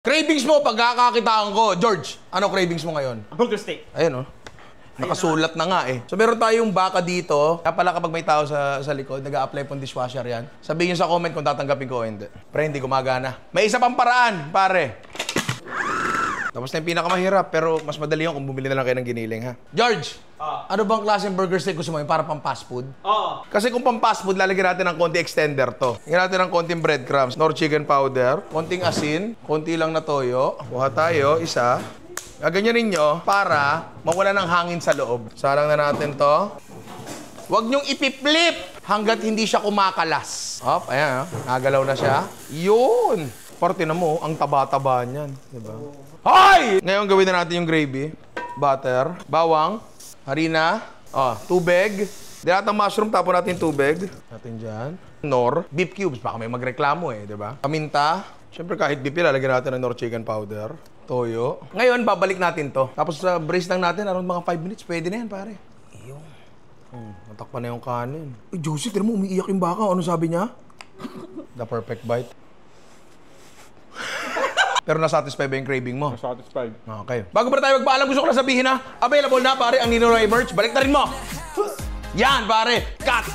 Cravings mo, pagkakakitaan ko. George, ano cravings mo ngayon? Burger steak. Ayun, oh. Nakasulat na nga eh. So meron tayong baka dito. Kaya pala kapag may tao sa likod, nag-a-apply pong dishwasher yan. Sabihin nyo sa comment kung tatanggapin ko o hindi. Pre, hindi gumagana. May isa pang paraan, pare. Tapos na yung pinakamahirap, pero mas madali yun kung bumili na lang kayo ng giniling, ha? George, ano bang klaseng burger steak gusto mo? Yung para pang fast food? Oo. Kasi kung pang fast food, lalagyan natin ng konti extender to. Lagyan natin ng konting breadcrumbs, nor chicken powder, konting asin, konti lang na toyo. Kuha tayo, isa. Gaganyanin nyo para mawala ng hangin sa loob. Sarang na natin to. Huwag nyong ipip-flip hanggat hindi siya kumakalas. Hop, ayan, nagalaw na siya. Yun! Parte na mo, ang taba-taba niyan. Diba? Hoy! Ngayon gawin na natin yung gravy. Butter, bawang, harina, tubig. Dinatang mushroom, tapon natin tubig. Natin dyan. Nor, beef cubes. Baka may magreklamo eh, di ba? Paminta. Siyempre kahit beef, lalagyan natin ng nor chicken powder. Toyo. Ngayon, babalik natin to. Tapos sa braise lang natin, around mga 5 minutes. Pwede na yan, pare. Iyong. Natakpan na yung kanin. Uy, Josie, tira mo, umiiyak yung baka. Ano sabi niya? The perfect bite. Pero nasatisfy ba yung craving mo? Satisfied. Okay. Bago pa tayo magpaalam, gusto ko na sabihin na available na, pare, ang Ninoy merch. Balik na rin mo! Yan, pare! Cut!